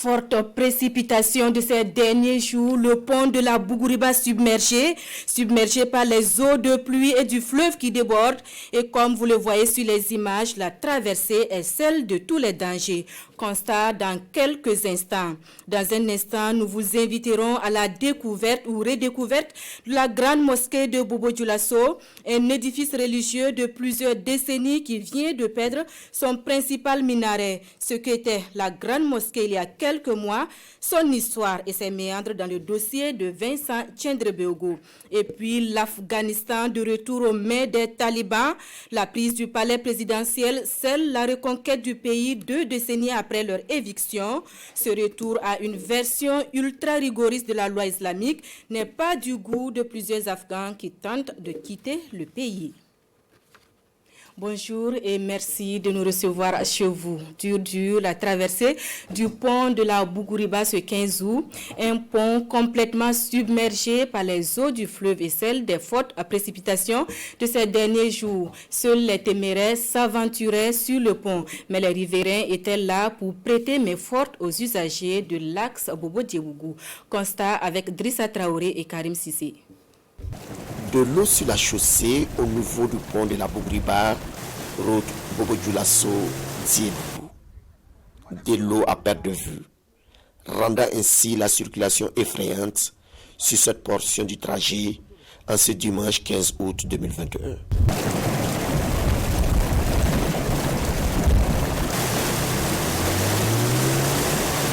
Forte précipitation de ces derniers jours, le pont de la Bougouriba submergé par les eaux de pluie et du fleuve qui déborde. Et comme vous le voyez sur les images, la traversée est celle de tous les dangers. Constat dans quelques instants. Dans un instant, nous vous inviterons à la découverte ou redécouverte de la grande mosquée de Bobo Dioulasso, un édifice religieux de plusieurs décennies qui vient de perdre son principal minaret. Ce qu'était la grande mosquée il y a quelques mois, son histoire et ses méandres dans le dossier de Vincent Tchendrebeogo. Et puis l'Afghanistan de retour aux mains des talibans, la prise du palais présidentiel, scelle la reconquête du pays 2 décennies après leur éviction. Ce retour à une version ultra rigoriste de la loi islamique n'est pas du goût de plusieurs Afghans qui tentent de quitter le pays. Bonjour et merci de nous recevoir chez vous. La traversée du pont de la Bougouriba ce 15 août, un pont complètement submergé par les eaux du fleuve et celles des fortes précipitations de ces derniers jours. Seuls les téméraires s'aventuraient sur le pont, mais les riverains étaient là pour prêter main forte aux usagers de l'axe Bobo-Dioulasso. Constat avec Drissa Traoré et Karim Sissé. De l'eau sur la chaussée au niveau du pont de la Bougouriba, route Bobo Dioulasso, Diedougou. De l'eau à perte de vue, rendant ainsi la circulation effrayante sur cette portion du trajet en ce dimanche 15 août 2021.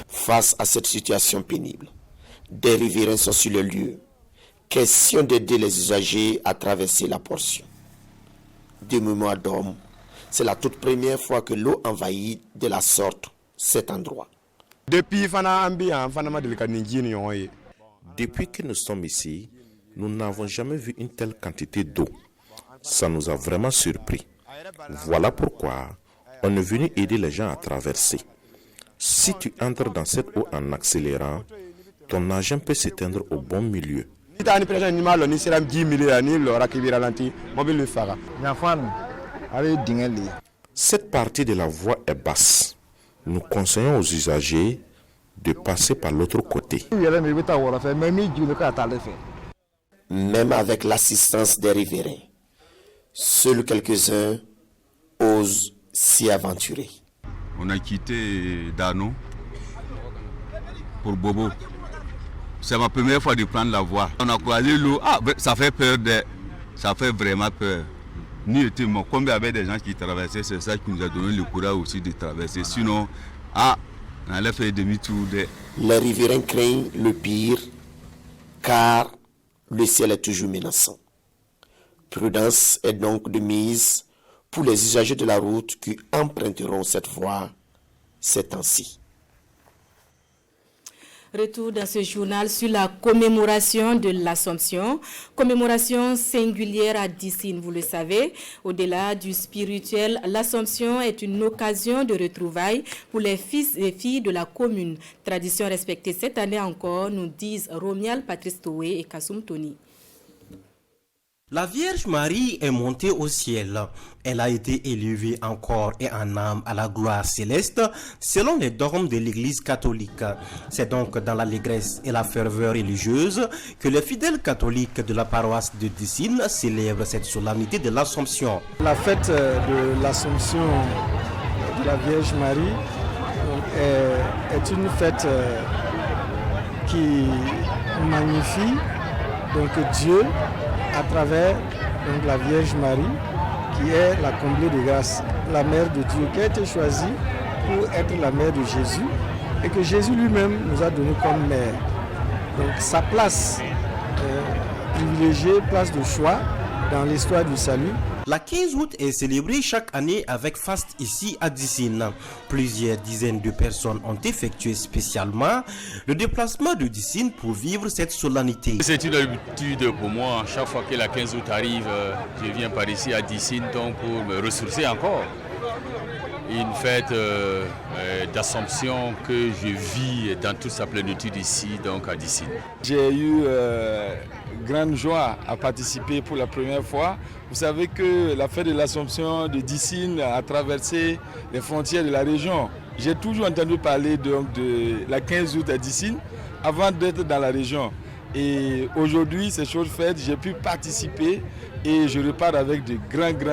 Face à cette situation pénible, des riverains sont sur le lieu. Question d'aider les usagers à traverser la portion. De mémoire d'homme, c'est la toute première fois que l'eau envahit de la sorte cet endroit. Depuis que nous sommes ici, nous n'avons jamais vu une telle quantité d'eau. Ça nous a vraiment surpris. Voilà pourquoi on est venu aider les gens à traverser. Si tu entres dans cette eau en accélérant, ton engin peut s'éteindre au bon milieu. Cette partie de la voie est basse. Nous conseillons aux usagers de passer par l'autre côté. Même avec l'assistance des riverains, seuls quelques-uns osent s'y aventurer. On a quitté Dano pour Bobo. C'est ma première fois de prendre la voie. On a croisé l'eau. Ça fait peur, ça fait vraiment peur. Nous étions, comme il y avait des gens qui traversaient, c'est ça qui nous a donné le courage aussi de traverser. Sinon, on allait faire demi-tour. Les riverains craignent le pire, car le ciel est toujours menaçant. Prudence est donc de mise pour les usagers de la route qui emprunteront cette voie ces temps-ci. Retour dans ce journal sur la commémoration de l'Assomption, commémoration singulière à Dissine, vous le savez. Au-delà du spirituel, l'Assomption est une occasion de retrouvailles pour les fils et filles de la commune. Tradition respectée cette année encore, nous disent Romial Patrice Toé et Kassoum Tony. La Vierge Marie est montée au ciel. Elle a été élevée en corps et en âme à la gloire céleste, selon les dogmes de l'Église catholique. C'est donc dans l'allégresse et la ferveur religieuse que les fidèles catholiques de la paroisse de Dissine célèbrent cette solennité de l'Assomption. La fête de l'Assomption de la Vierge Marie est une fête qui magnifie donc Dieu à travers donc, la Vierge Marie, qui est la comblée de grâce, la mère de Dieu, qui a été choisie pour être la mère de Jésus, et que Jésus lui-même nous a donné comme mère. Donc sa place privilégiée, place de choix dans l'histoire du salut. La 15 août est célébrée chaque année avec faste ici à Dissine. Plusieurs dizaines de personnes ont effectué spécialement le déplacement de Dissine pour vivre cette solennité. C'est une habitude pour moi. Chaque fois que la 15 août arrive, je viens par ici à Dissine donc pour me ressourcer encore. Une fête d'Assomption que je vis dans toute sa plénitude ici, donc à Dissine. J'ai eu grande joie à participer pour la première fois. Vous savez que la fête de l'Assomption de Dissine a traversé les frontières de la région. J'ai toujours entendu parler de la 15 août à Dissine avant d'être dans la région. Et aujourd'hui, c'est chose faite, j'ai pu participer et je repars avec de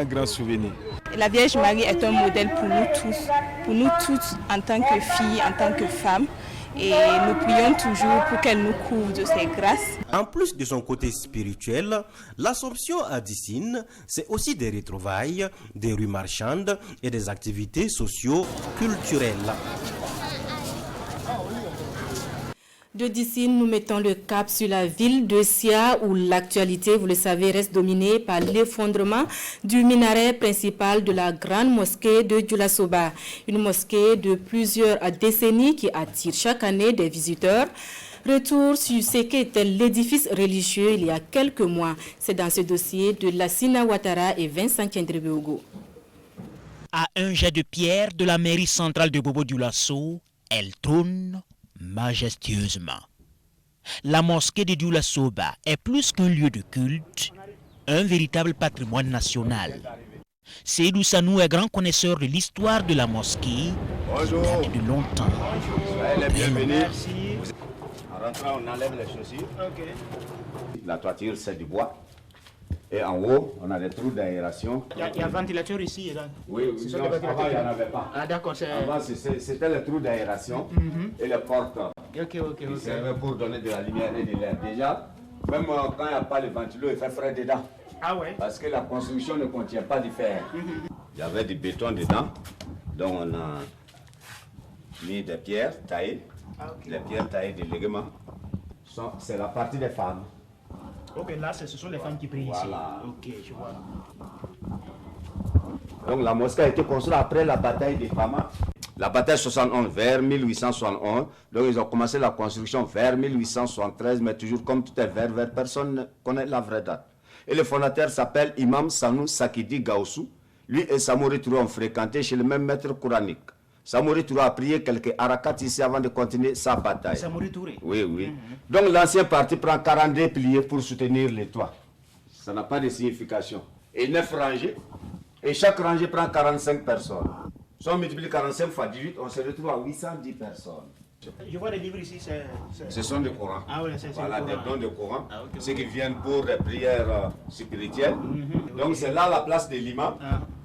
grands souvenirs. La Vierge Marie est un modèle pour nous toutes en tant que filles, en tant que femmes. Et nous prions toujours pour qu'elle nous couvre de ses grâces. En plus de son côté spirituel, l'Assomption à Dissine, c'est aussi des retrouvailles, des rues marchandes et des activités socio-culturelles. De Dissine, nous mettons le cap sur la ville de Sia où l'actualité, vous le savez, reste dominée par l'effondrement du minaret principal de la grande mosquée de Djoulasoba. Une mosquée de plusieurs décennies qui attire chaque année des visiteurs. Retour sur ce qu'était l'édifice religieux il y a quelques mois. C'est dans ce dossier de Lassina Ouattara et Vincent Kendrebeogo. À un jet de pierre de la mairie centrale de Bobo-Dioulasso, elle trône majestueusement. La mosquée de Djoulasoba est plus qu'un lieu de culte, un véritable patrimoine national. Seydou Sanou est grand connaisseur de l'histoire de la mosquée qui date de longtemps. Soyez les bienvenus. En rentrant, on enlève les chaussures. La toiture, c'est du bois. Et en haut, on a des trous d'aération. Il y a un ventilateur ici. Oui, non, avant, il n'y en avait pas. Ah, d'accord. Avant, c'était les trous d'aération et les portes qui servaient pour donner de la lumière et de l'air. Déjà, même quand il n'y a pas le ventilo, il fait frais dedans. Ah ouais. Parce que la construction ne contient pas du fer. Il y avait du béton dedans, donc on a mis des pierres taillées. Les pierres taillées de ligament, c'est la partie des femmes. Ok, là, ce sont les femmes qui prient voilà. Ici. Ok, je vois. Donc la mosquée a été construite après la bataille des Fama. La bataille 71 vers 1871. Donc ils ont commencé la construction vers 1873, mais toujours comme tout est vers personne ne connaît la vraie date. Et le fondateur s'appelle Imam Sanou Sakidi Gaussou. Lui et Samori Touré ont fréquenté chez le même maître coranique. Samori Touré a prié quelques harakats ici avant de continuer sa bataille. Samori Touré. Oui. Donc l'ancien parti prend 42 piliers pour soutenir les toits. Ça n'a pas de signification. Et 9 rangées. Et chaque rangée prend 45 personnes. Si on multiplie 45 fois 18, on se retrouve à 810 personnes. Je vois les livres ici, Ce sont des Corans. Ah oui, c'est voilà, des dons de Coran. Ah, okay, ceux qui viennent pour des prières spirituelles. Donc c'est là la place de l'imam.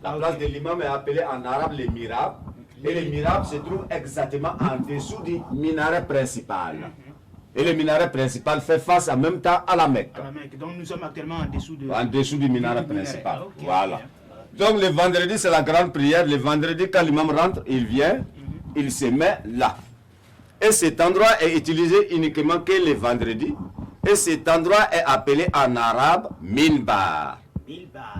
La place de l'imam est appelée en arabe les mirab. Et le mirab se trouve exactement en dessous du minaret principal. Et le minaret principal fait face en même temps à la Mecque. Donc nous sommes actuellement en dessous du minaret principal. Okay, voilà. Donc le vendredi c'est la grande prière. Le vendredi quand l'imam rentre, il vient, il se met là. Et cet endroit est utilisé uniquement que le vendredi. Et cet endroit est appelé en arabe minbar.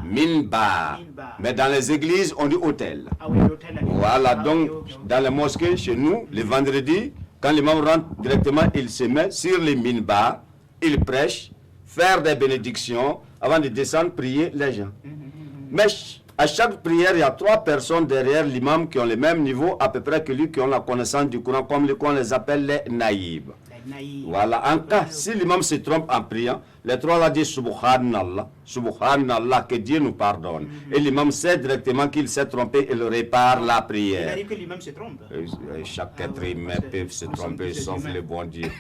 Minbar. Mais dans les églises, on dit hôtel. Ah oui, l'hôtel. Voilà, donc dans les mosquées, chez nous, le vendredi, quand l'imam rentre directement, il se met sur les minbar, il prêche, faire des bénédictions avant de descendre prier les gens. Mais à chaque prière, il y a 3 personnes derrière l'imam qui ont le même niveau à peu près que lui, qui ont la connaissance du Coran, comme on les appelle les naïbs. Voilà, en cas, si l'imam se trompe en priant, les 3 là disent Subhanallah, Subhanallah, que Dieu nous pardonne. Et l'imam sait directement qu'il s'est trompé et le répare la prière. Il arrive que l'imam se trompe. Chaque être humain peut se tromper, sauf le bon Dieu.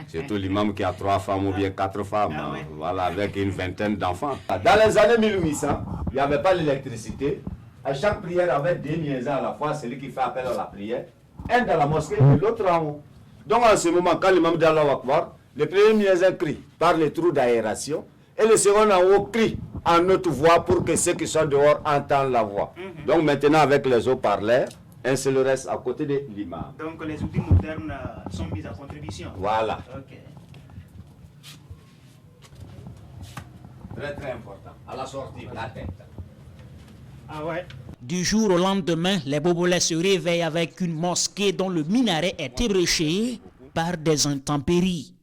Surtout l'imam qui a 3 femmes ou bien 4 femmes, voilà, avec une vingtaine d'enfants. Dans les années 1800, il n'y avait pas l'électricité. À chaque prière, il y avait 2 muezzins à la fois, celui qui fait appel à la prière, un dans la mosquée et l'autre en haut. Donc en ce moment, quand l'imam d'Allah Akbar, le premier muezzin crie par les trous d'aération et le second en haut crie en haute voix pour que ceux qui sont dehors entendent la voix. Donc maintenant avec les haut-parleurs, un seul reste à côté de l'imam. Donc les outils modernes sont mis à contribution. Voilà. Okay. Très important. À la sortie, la tête. Ah ouais. Du jour au lendemain, les Bobolais se réveillent avec une mosquée dont le minaret est ébréché par des intempéries.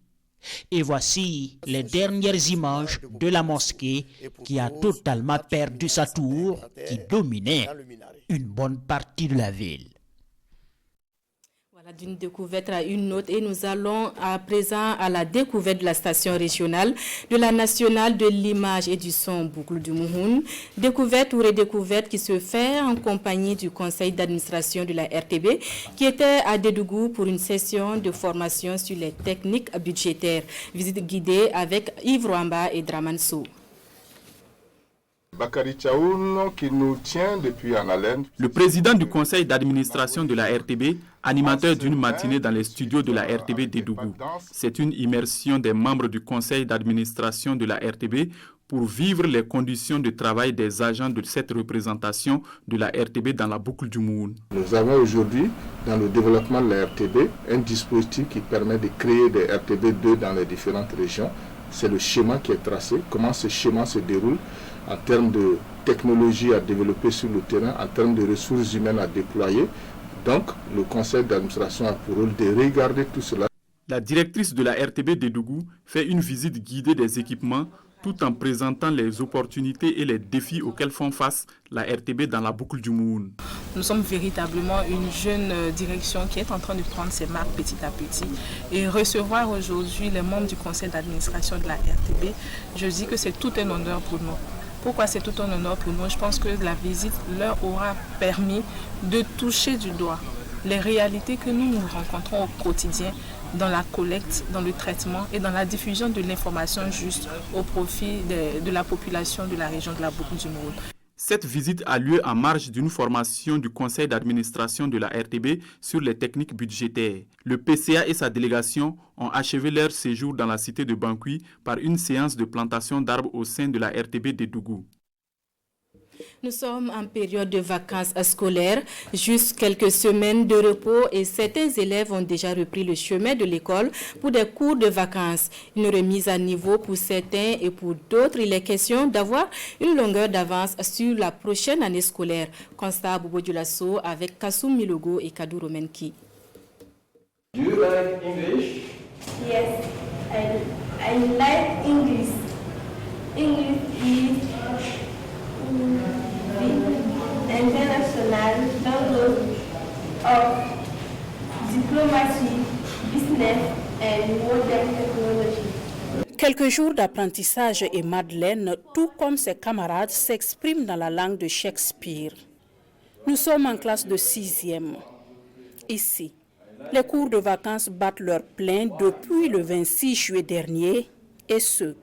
Et voici les dernières images de la mosquée qui a totalement perdu sa tour qui dominait une bonne partie de la ville. D'une découverte à une autre et nous allons à présent à la découverte de la station régionale de la nationale de l'image et du son Boucle du Mouhoun. Découverte ou redécouverte qui se fait en compagnie du conseil d'administration de la RTB qui était à Dédougou pour une session de formation sur les techniques budgétaires. Visite guidée avec Yves Rwamba et Draman Sow. Bakary Tchaoun qui nous tient depuis en haleine. Le président du conseil d'administration de la RTB, animateur d'une matinée dans les studios de la RTB Dédougou. C'est une immersion des membres du conseil d'administration de la RTB pour vivre les conditions de travail des agents de cette représentation de la RTB dans la boucle du Mouhoun. Nous avons aujourd'hui, dans le développement de la RTB, un dispositif qui permet de créer des RTB2 dans les différentes régions. C'est le schéma qui est tracé, comment ce schéma se déroule en termes de technologie à développer sur le terrain, en termes de ressources humaines à déployer. Donc, le conseil d'administration a pour rôle de regarder tout cela. La directrice de la RTB Dédougou fait une visite guidée des équipements tout en présentant les opportunités et les défis auxquels font face la RTB dans la boucle du Mouhoun. Nous sommes véritablement une jeune direction qui est en train de prendre ses marques petit à petit. Et recevoir aujourd'hui les membres du conseil d'administration de la RTB, je dis que c'est tout un honneur pour nous. Pourquoi c'est tout un honneur pour nous? Je pense que la visite leur aura permis de toucher du doigt les réalités que nous rencontrons au quotidien dans la collecte, dans le traitement et dans la diffusion de l'information juste au profit de la population de la région de la boucle du Mouhoun. Cette visite a lieu en marge d'une formation du conseil d'administration de la RTB sur les techniques budgétaires. Le PCA et sa délégation ont achevé leur séjour dans la cité de Bankui par une séance de plantation d'arbres au sein de la RTB Dédougou. Nous sommes en période de vacances scolaires, juste quelques semaines de repos et certains élèves ont déjà repris le chemin de l'école pour des cours de vacances. Une remise à niveau pour certains et pour d'autres, il est question d'avoir une longueur d'avance sur la prochaine année scolaire. Constat Bobo Dioulasso avec Kassoum Milogo et Kadou Romenki. Do you like English? Yes, I like English. English is the international language of diplomacy, business and modern technology. Quelques jours d'apprentissage et Madeleine, tout comme ses camarades, s'exprime dans la langue de Shakespeare. Nous sommes en classe de 6e. Ici, les cours de vacances battent leur plein depuis le 26 juillet dernier et ce,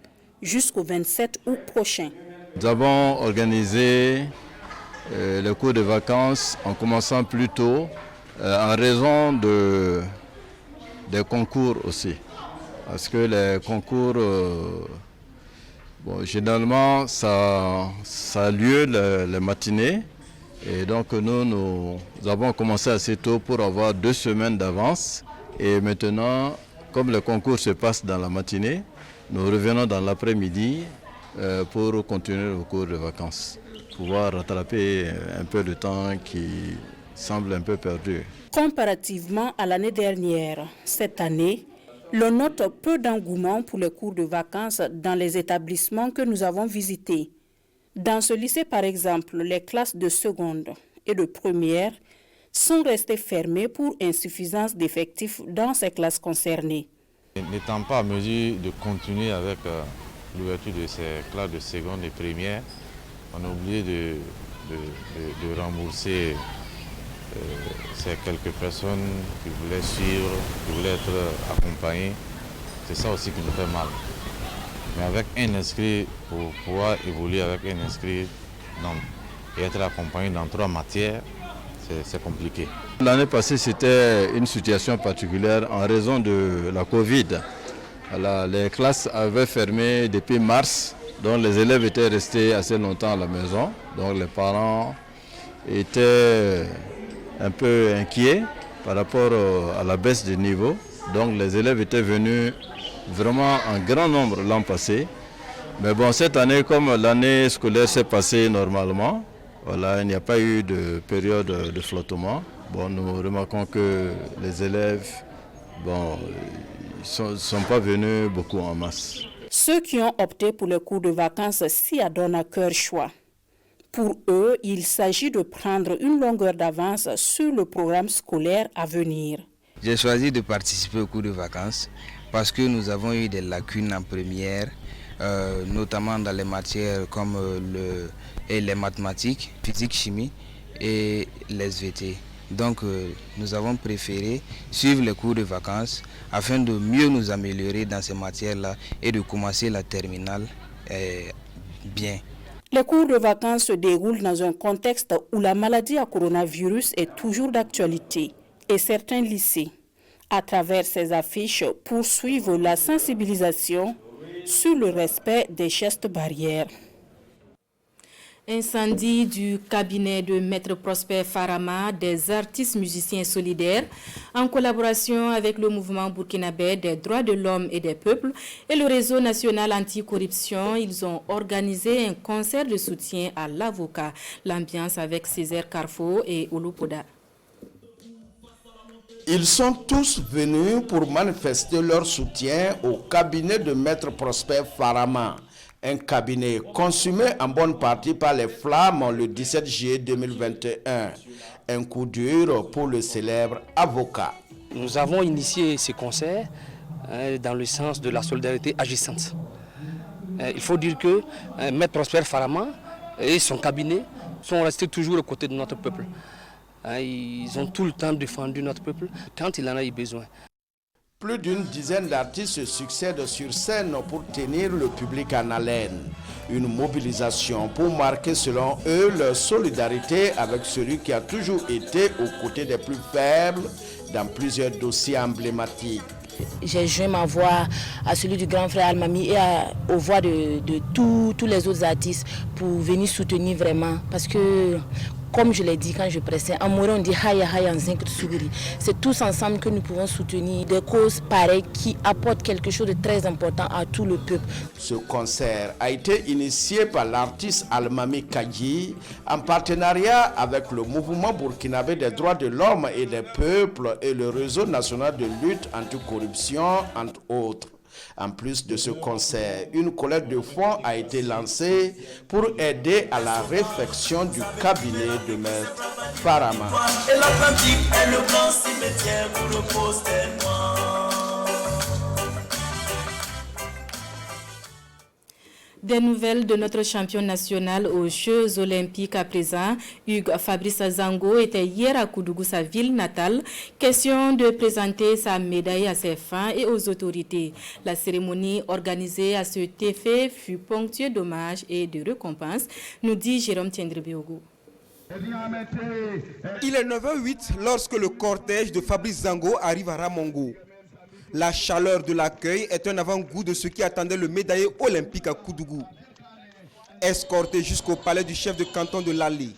jusqu'au 27 août prochain. Nous avons organisé le cours de vacances en commençant plus tôt en raison des concours aussi. Parce que les concours, généralement, ça a lieu les matinées. Et donc nous avons commencé assez tôt pour avoir 2 semaines d'avance. Et maintenant, comme le concours se passe dans la matinée, nous revenons dans l'après-midi pour continuer le cours de vacances, pouvoir rattraper un peu de temps qui semble un peu perdu. Comparativement à l'année dernière, cette année, l'on note peu d'engouement pour les cours de vacances dans les établissements que nous avons visités. Dans ce lycée, par exemple, les classes de seconde et de première sont restées fermées pour insuffisance d'effectifs dans ces classes concernées. N'étant pas en mesure de continuer avec l'ouverture de ces classes de seconde et première, on a oublié de rembourser ces quelques personnes qui voulaient suivre, qui voulaient être accompagnées. C'est ça aussi qui nous fait mal. Mais avec un inscrit, pour pouvoir évoluer avec un inscrit et être accompagné dans 3 matières, c'est compliqué. L'année passée, c'était une situation particulière en raison de la Covid. Les classes avaient fermé depuis mars, donc les élèves étaient restés assez longtemps à la maison. Donc les parents étaient un peu inquiets par rapport à la baisse du niveau. Donc les élèves étaient venus vraiment en grand nombre l'an passé. Mais bon, cette année, comme l'année scolaire s'est passée normalement, il n'y a pas eu de période de flottement. Bon, nous remarquons que les élèves ne sont pas venus beaucoup en masse. Ceux qui ont opté pour les cours de vacances s'y adonnent à cœur choix. Pour eux, il s'agit de prendre une longueur d'avance sur le programme scolaire à venir. J'ai choisi de participer au cours de vacances parce que nous avons eu des lacunes en première, notamment dans les matières comme les mathématiques, physique, chimie et les SVT. Donc nous avons préféré suivre les cours de vacances afin de mieux nous améliorer dans ces matières-là et de commencer la terminale bien. Les cours de vacances se déroulent dans un contexte où la maladie à coronavirus est toujours d'actualité et certains lycées, à travers ces affiches, poursuivent la sensibilisation sur le respect des gestes barrières. Incendie du cabinet de Maître Prosper Farama, des artistes musiciens solidaires, en collaboration avec le mouvement burkinabé des droits de l'homme et des peuples et le réseau national anticorruption, ils ont organisé un concert de soutien à l'avocat. L'ambiance avec Césaire Carrefour et Olupoda. Ils sont tous venus pour manifester leur soutien au cabinet de Maître Prosper Farama. Un cabinet consumé en bonne partie par les flammes le 17 juillet 2021. Un coup dur pour le célèbre avocat. Nous avons initié ce concert dans le sens de la solidarité agissante. Il faut dire que Maître Prosper Farama et son cabinet sont restés toujours aux côtés de notre peuple. Ils ont tout le temps défendu notre peuple quand il en a eu besoin. Plus d'une dizaine d'artistes se succèdent sur scène pour tenir le public en haleine. Une mobilisation pour marquer selon eux leur solidarité avec celui qui a toujours été aux côtés des plus faibles dans plusieurs dossiers emblématiques. J'ai joint ma voix à celui du grand frère Almami et aux voix de tous les autres artistes pour venir soutenir vraiment. Parce que, comme je l'ai dit quand je pressais, en mourant on dit Haya Haya Nzink Tsuguri. C'est tous ensemble que nous pouvons soutenir des causes pareilles qui apportent quelque chose de très important à tout le peuple. Ce concert a été initié par l'artiste Almami Kadji en partenariat avec le mouvement burkinabé des droits de l'homme et des peuples et le réseau national de lutte anticorruption, entre autres. En plus de ce concert, une collecte de fonds a été lancée pour aider à la réfection du cabinet de Maître Farama. Et l'Atlantique est le grand cimetière où repose tellement. Des nouvelles de notre champion national aux Jeux Olympiques à présent. Hugues Fabrice Zango était hier à Koudougou, sa ville natale. Question de présenter sa médaille à ses fans et aux autorités. La cérémonie organisée à cet effet fut ponctuée d'hommages et de récompenses, nous dit Jérôme Tiendrebiogo. Il est 9h08 lorsque le cortège de Fabrice Zango arrive à Ramongo. La chaleur de l'accueil est un avant-goût de ce qui attendait le médaillé olympique à Koudougou. Escorté jusqu'au palais du chef de canton de Lali,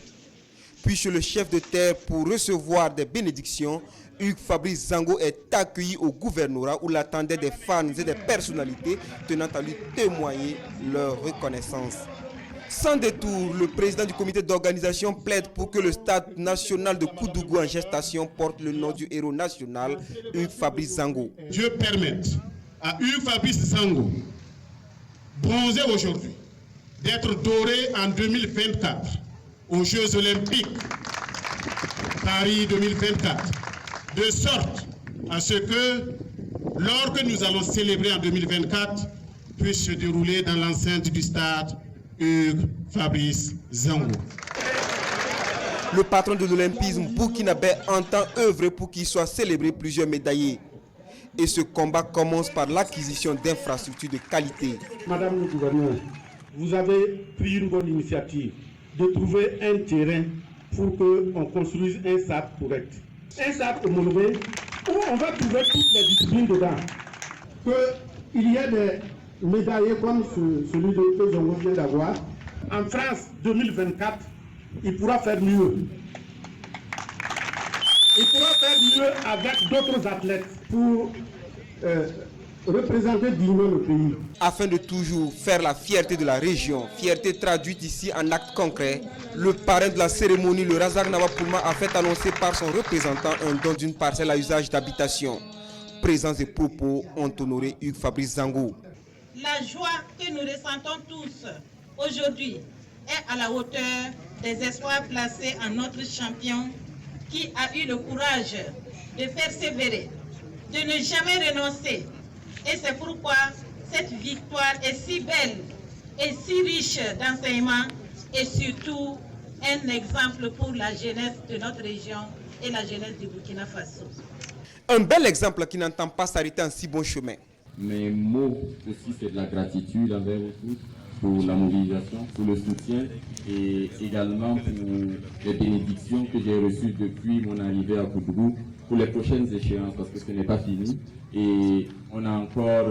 puis chez le chef de terre pour recevoir des bénédictions, Hugues Fabrice Zango est accueilli au gouvernorat où l'attendaient des fans et des personnalités tenant à lui témoigner leur reconnaissance. Sans détour, le président du comité d'organisation plaide pour que le stade national de Koudougou en gestation porte le nom du héros national, Hugues Fabrice Zango. Dieu permette à Hugues Fabrice Zango, bronzé aujourd'hui, d'être doré en 2024 aux Jeux Olympiques Paris 2024, de sorte à ce que, lors que nous allons célébrer en 2024, puisse se dérouler dans l'enceinte du stade Hugues Fabrice Zango. Le patron de l'olympisme burkinabé entend œuvrer pour qu'il soit célébré plusieurs médaillés. Et ce combat commence par l'acquisition d'infrastructures de qualité. Madame le gouverneur, vous avez pris une bonne initiative de trouver un terrain pour qu'on construise un stade correct. Un stade homologué où on va trouver toutes les disciplines dedans. Qu'il y ait des médaillés comme celui que Zongo vient d'avoir. En France 2024, il pourra faire mieux. Il pourra faire mieux avec d'autres athlètes pour représenter dignement le pays. Afin de toujours faire la fierté de la région, fierté traduite ici en actes concrets, le parrain de la cérémonie, le Razak Nawapoulma, a fait annoncer par son représentant un don d'une parcelle à usage d'habitation. Présence et propos ont honoré Hugues Fabrice Zango. La joie que nous ressentons tous aujourd'hui est à la hauteur des espoirs placés en notre champion qui a eu le courage de persévérer, de ne jamais renoncer. Et c'est pourquoi cette victoire est si belle et si riche d'enseignements et surtout un exemple pour la jeunesse de notre région et la jeunesse du Burkina Faso. Un bel exemple qui n'entend pas s'arrêter en si bon chemin. Mes mots aussi, c'est de la gratitude envers vous tous pour la mobilisation, pour le soutien et également pour les bénédictions que j'ai reçues depuis mon arrivée à Koudougou pour les prochaines échéances, parce que ce n'est pas fini. Et on a encore,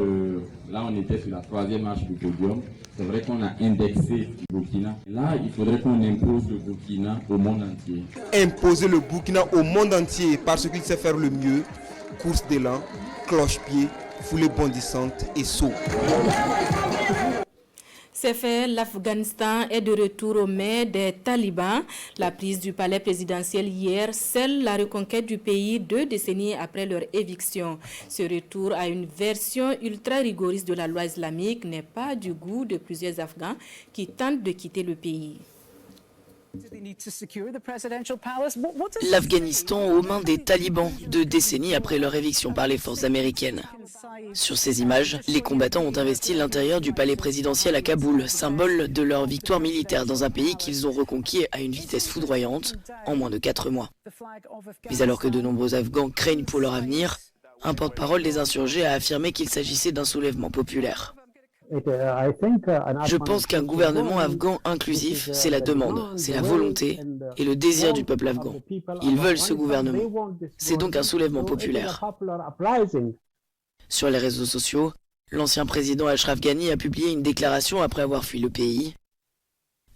là on était sur la 3e marche du podium. C'est vrai qu'on a indexé le Burkina. Là, il faudrait qu'on impose le Burkina au monde entier. Imposer le Burkina au monde entier parce qu'il sait faire le mieux. Course d'élan, cloche-pied, foulée bondissante et saut. C'est fait, l'Afghanistan est de retour aux mains des talibans. La prise du palais présidentiel hier scelle la reconquête du pays 2 décennies après leur éviction. Ce retour à une version ultra rigoriste de la loi islamique n'est pas du goût de plusieurs Afghans qui tentent de quitter le pays. L'Afghanistan aux mains des talibans 2 décennies après leur éviction par les forces américaines. Sur ces images, les combattants ont investi l'intérieur du palais présidentiel à Kaboul, symbole de leur victoire militaire dans un pays qu'ils ont reconquis à une vitesse foudroyante en moins de 4 mois. Mais alors que de nombreux Afghans craignent pour leur avenir, un porte-parole des insurgés a affirmé qu'il s'agissait d'un soulèvement populaire. Je pense qu'un gouvernement afghan inclusif, c'est la demande, c'est la volonté et le désir du peuple afghan. Ils veulent ce gouvernement. C'est donc un soulèvement populaire. Sur les réseaux sociaux, l'ancien président Ashraf Ghani a publié une déclaration après avoir fui le pays.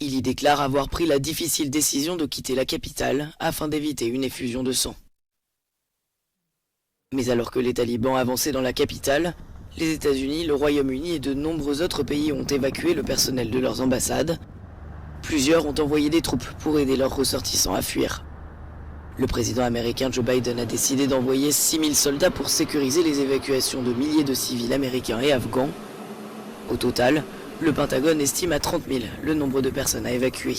Il y déclare avoir pris la difficile décision de quitter la capitale afin d'éviter une effusion de sang. Mais alors que les talibans avançaient dans la capitale, les États-Unis, le Royaume-Uni et de nombreux autres pays ont évacué le personnel de leurs ambassades. Plusieurs ont envoyé des troupes pour aider leurs ressortissants à fuir. Le président américain Joe Biden a décidé d'envoyer 6000 soldats pour sécuriser les évacuations de milliers de civils américains et afghans. Au total, le Pentagone estime à 30 000 le nombre de personnes à évacuer.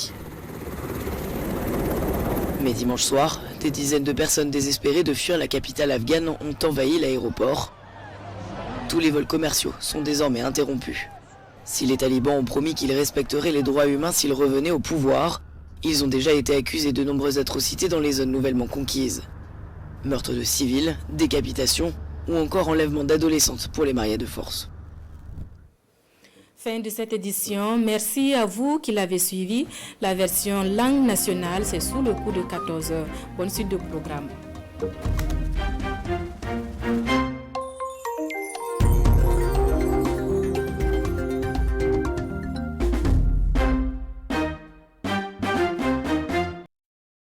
Mais dimanche soir, des dizaines de personnes désespérées de fuir la capitale afghane ont envahi l'aéroport. Tous les vols commerciaux sont désormais interrompus. Si les talibans ont promis qu'ils respecteraient les droits humains s'ils revenaient au pouvoir, ils ont déjà été accusés de nombreuses atrocités dans les zones nouvellement conquises. Meurtres de civils, décapitations ou encore enlèvement d'adolescentes pour les mariés de force. Fin de cette édition. Merci à vous qui l'avez suivi. La version langue nationale, c'est sous le coup de 14h. Bonne suite de programme.